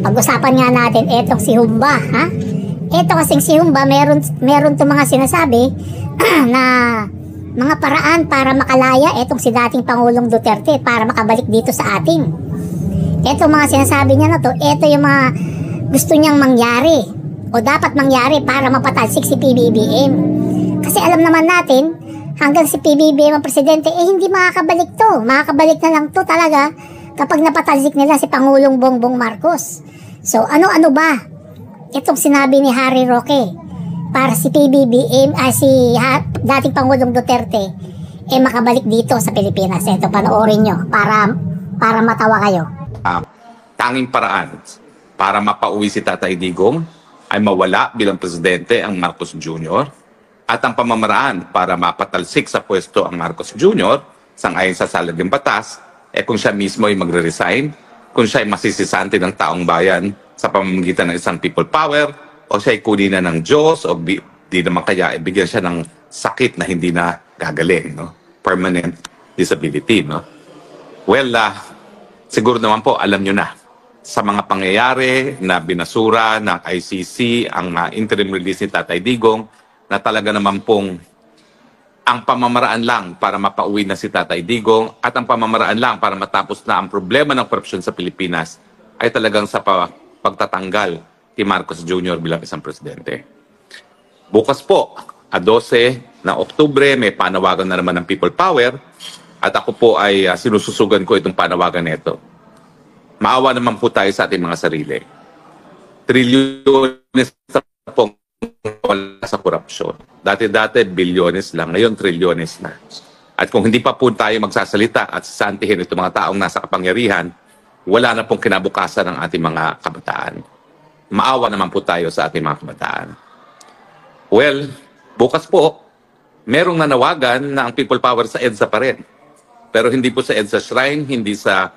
Pag-usapan nga natin etong si Humba, ha? Eto kasing si Humba, meron to mga sinasabi na mga paraan para makalaya etong si dating Pangulong Duterte para makabalik dito sa atin. Etong mga sinasabi niya na to, eto yung mga gusto niyang mangyari o dapat mangyari para mapatalsik si PBBM. Kasi alam naman natin, hanggang si PBBM ang presidente, hindi makakabalik to. Makakabalik na lang to talaga kapag napatalsik nila si Pangulong Bongbong Marcos. So, ano-ano ba itong sinabi ni Harry Roque para si PBBM, dating Pangulong Duterte, makabalik dito sa Pilipinas? Ito, panoorin nyo para matawa kayo. Tanging paraan para mapauwi si Tatay Digong ay mawala bilang presidente ang Marcos Jr. at ang pamamaraan para mapatalsik sa pwesto ang Marcos Jr. sangayon sa salagang batas, kung siya mismo ay magre-resign, kung siya ay masisisante ng taong bayan sa pamamagitan ng isang people power, o siya ay kunin na ng Diyos, o di naman kaya ibigyan siya ng sakit na hindi na gagaling, no? Permanent disability. No? Well, siguro naman po, alam nyo na, sa mga pangyayari na binasura ng ICC, ang interim release ni Tatay Digong, na talaga naman pong ang pamamaraan lang para mapauwi na si Tatay Digong at ang pamamaraan lang para matapos na ang problema ng korupsyon sa Pilipinas ay talagang sa pagtatanggal ni Marcos Jr. bilang isang presidente. Bukas po, 12 na Oktubre, may panawagan na naman ng People Power at ako po ay sinususugan ko itong panawagan nito. Maawa naman po tayo sa ating mga sarili. Trilyones na pong wala sa korupsyon. Dati-dati, bilyones lang. Ngayon, trilyones na. At kung hindi pa po tayo magsasalita at sasantihin itong mga taong nasa kapangyarihan, wala na pong kinabukasan ng ating mga kabataan. Maawa naman po tayo sa ating mga kabataan. Well, bukas po, merong nanawagan na ang People Power sa EDSA pa rin. Pero hindi po sa EDSA Shrine, hindi sa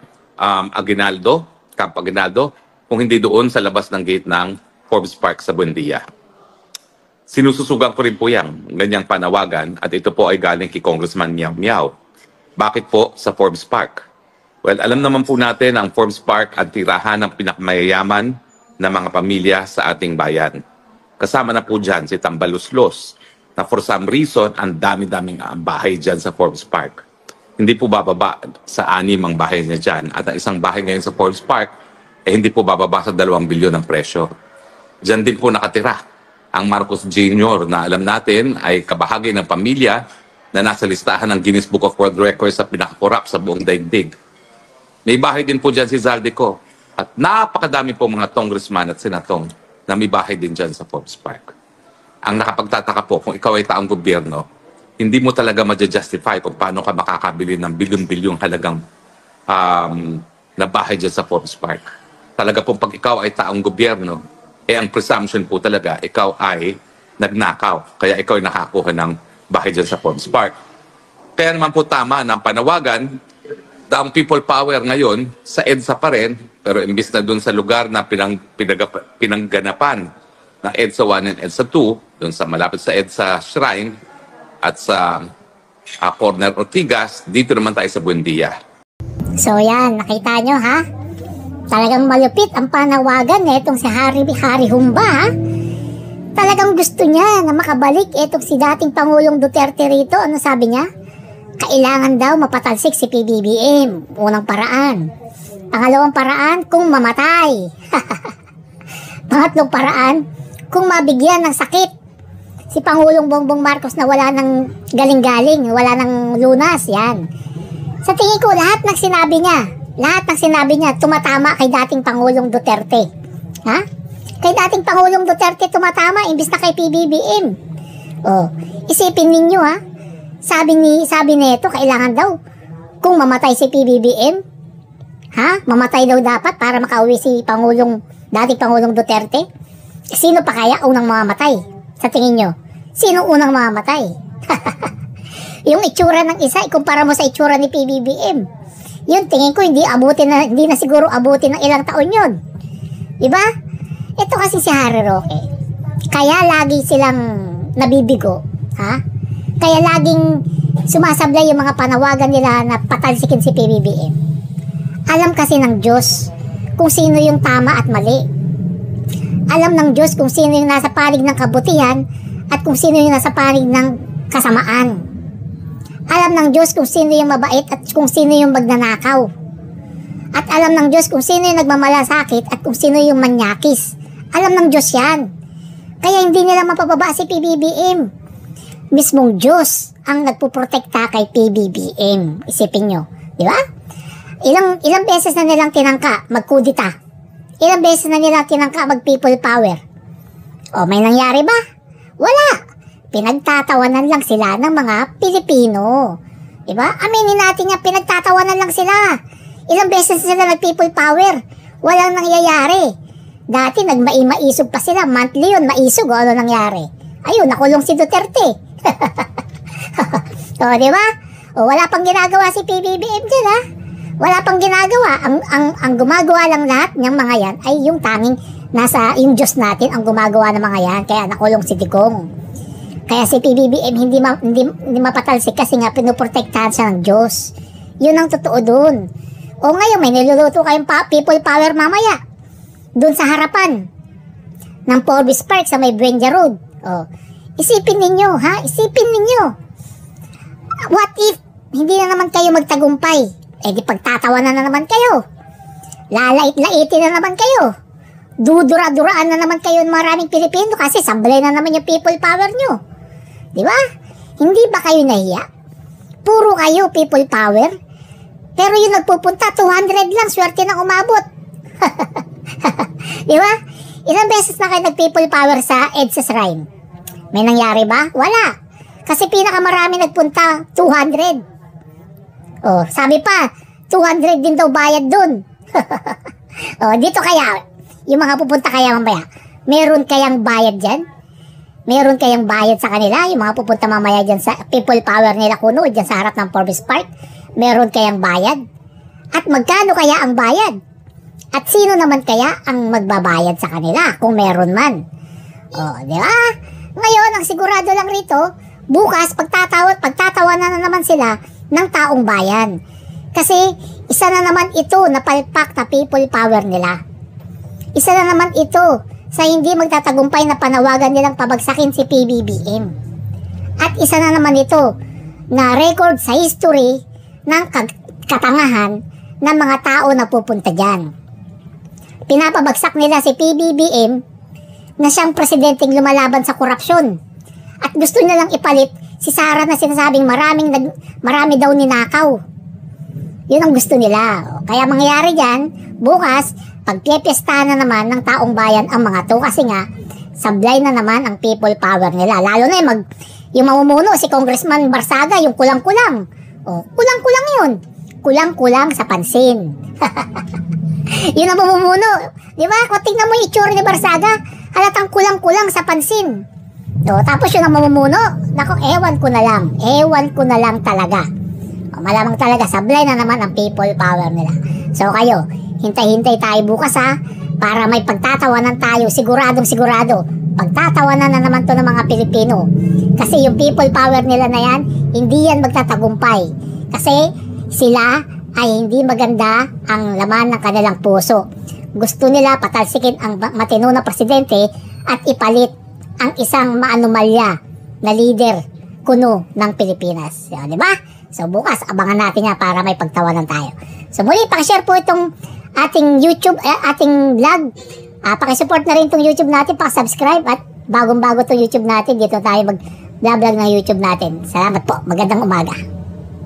Aguinaldo, Camp Aguinaldo, kung hindi doon sa labas ng gate ng Forbes Park sa Buendia. Sinususugan ko rin po yan, ganyang panawagan, at ito po ay galing kay Congressman Miao Miao. Bakit po sa Forbes Park? Well, alam naman po natin ang Forbes Park at tirahan ng pinakamayayaman na mga pamilya sa ating bayan. Kasama na po dyan si Tambaluslos, na for some reason, ang dami-daming bahay dyan sa Forbes Park. Hindi po bababa sa 6 ang bahay niya dyan. At ang isang bahay ngayon sa Forbes Park, hindi po bababa sa 2 bilyon ang presyo. Dyan din po nakatira ang Marcos Jr. na alam natin ay kabahagi ng pamilya na nasa listahan ng Guinness Book of World Records sa pinakakorap sa buong daigdig. May bahay din po dyan si Zaldico. At napakadami po mga congressman at senatong na may bahay din dyan sa Forbes Park. Ang nakapagtataka po, kung ikaw ay taong gobyerno, hindi mo talaga ma-justify kung paano ka makakabili ng bilyon-bilyong halagang na bahay dyan sa Forbes Park. Talaga po pag ikaw ay taong gobyerno, ang presumption po talaga, ikaw ay nagnakaw. Kaya ikaw ay nakakuha ng bahay dyan sa Forbes Park. Kaya naman po tama ng panawagan na ang People Power ngayon sa EDSA pa rin, pero imbis na doon sa lugar na pinangganapan ng EDSA 1 and EDSA 2, doon sa malapit sa EDSA Shrine at sa Corner Ortigas, dito naman tayo sa Buendia. So yan, nakita nyo ha? Talagang malupit ang panawagan itong si Harry Humba, ha? Talagang gusto niya na makabalik itong si dating Pangulong Duterte rito. Ano sabi niya? Kailangan daw mapatalsik si PBBM. Unang paraan. Pangalawang paraan, kung mamatay. Pangatlong paraan, kung mabigyan ng sakit si Pangulong Bongbong Marcos na wala ng galing-galing, wala ng lunas. Yan. Sa tingin ko, lahat ng sinabi niya tumatama kay dating Pangulong Duterte. Ha? Kay dating Pangulong Duterte tumatama imbis na kay PBBM. Oh, isipin ninyo ha. Sabi nito kailangan daw kung mamatay si PBBM, ha? Mamatay daw dapat para makauwi si dating Pangulong Duterte. Sino pa kaya unang mamamatay? Sa tingin nyo? Sino unang mamamatay? Yung itsura ng isa, ikumpara mo sa itsura ni PBBM. Yun, tingin ko hindi na siguro abutin ng ilang taon yun. Diba? Ito kasi si Harry Roque. Kaya lagi silang nabibigo. Ha? Kaya laging sumasablay yung mga panawagan nila na patalsikin si PBBM. Alam kasi ng Diyos kung sino yung tama at mali. Alam ng Diyos kung sino yung nasa panig ng kabutihan at kung sino yung nasa panig ng kasamaan. Alam ng Diyos kung sino yung mabait at kung sino yung magnanakaw. At alam ng Diyos kung sino yung nagmamalasakit at kung sino yung manyakis. Alam ng Diyos yan. Kaya hindi nila mapababa si PBBM. Mismong Diyos ang nagpuprotekta kay PBBM. Isipin nyo. Di ba? Ilang beses na nilang tinangka magkudita. Ilang beses na nilang tinangka mag people power. O may nangyari ba? Wala. Pinagtatawanan lang sila ng mga Pilipino. Di ba? Aminin natin yan, pinagtatawanan lang sila. Ilang beses sila nag people power. Walang nangyayari. Dati nagmaimaisog pa sila. Monthly yun, maisog. O ano nangyari? Ayun, nakulong si Duterte. O, di ba? O, wala pang ginagawa si PBBM dyan, ha? Wala pang ginagawa. Ang gumagawa lang lahat ng mga yan ay yung tanging nasa yung Diyos natin ang gumagawa ng mga yan. Kaya nakulong si Digong. Kaya si PBBM hindi mapatalsik kasi nga pinuprotektahan siya ng Diyos. Yun ang totoo dun. O ngayon, may niluluto kayong people power mamaya. Dun sa harapan ng Forbes Park sa may Buendia Road. O, isipin ninyo, ha? Isipin ninyo. What if hindi na naman kayo magtagumpay? Eh di pagtatawanan na naman kayo. Lalait-laitin na naman kayo. Dudura-duraan na naman kayo ng maraming Pilipino kasi sablay na naman yung people power nyo. Di ba? Hindi ba kayo nahiya? Puro kayo people power. Pero yung nagpupunta, 200 lang, swerte na umabot. Di ba? Ilang beses na kayo nag-people power sa EDSA Shrine? May nangyari ba? Wala. Kasi pinakamarami nagpunta, 200. Oh, sabi pa, 200 din daw bayad dun. Oh, dito kaya, yung mga pupunta kaya mamaya, meron kayang bayad dyan? Meron kayang bayad sa kanila? Yung mga pupunta mamaya dyan sa people power nila kuno, dyan sa harap ng Forbes Park, meron kayang bayad? At magkano kaya ang bayad? At sino naman kaya ang magbabayad sa kanila kung meron man? Oh, di ba? Ngayon, ang sigurado lang rito, bukas pagtatawanan na naman sila ng taong bayan. Kasi isa na naman ito na palpak na people power nila. Isa na naman ito sa hindi magtatagumpay na panawagan nilang pabagsakin si PBBM. At isa na naman ito na record sa history ng katangahan ng mga tao na pupunta dyan. Pinapabagsak nila si PBBM na siyang presidenteng lumalaban sa korupsyon. At gusto nilang ipalit si Sara na sinasabing marami daw ninakaw. Yun ang gusto nila. Kaya mangyayari dyan, bukas, pagpipiesta na naman ng taong bayan ang mga to kasi nga, sablay na naman ang people power nila. Lalo na yung mamumuno, si Congressman Barsaga, yung kulang-kulang. O, kulang-kulang yun. Kulang-kulang sa pansin. Yun ang mamumuno. Di ba? Kung tingnan mo yung itsura ni Barsaga, halatang kulang-kulang sa pansin. So, tapos yun ang mamumuno. Naku, ewan ko na lang. Ewan ko na lang talaga. O, malamang talaga, sablay na naman ang people power nila. So, kayo, hintay-hintay tayo bukas ha, para may pagtatawanan tayo, siguradong sigurado. Pagtatawanan na naman to ng mga Pilipino. Kasi yung people power nila na yan, hindi yan magtatagumpay. Kasi sila ay hindi maganda ang laman ng kanilang puso. Gusto nila patalsikin ang matino na presidente at ipalit ang isang maanumalya na leader kuno ng Pilipinas. Di ba? So bukas, abangan natin yan para may pagtawanan tayo. So muli, pakishare po itong ating YouTube, ating vlog. Pakisupport na rin itong YouTube natin, pakisubscribe at bagong-bago itong YouTube natin. Dito tayo mag-vlog ng YouTube natin. Salamat po. Magandang umaga.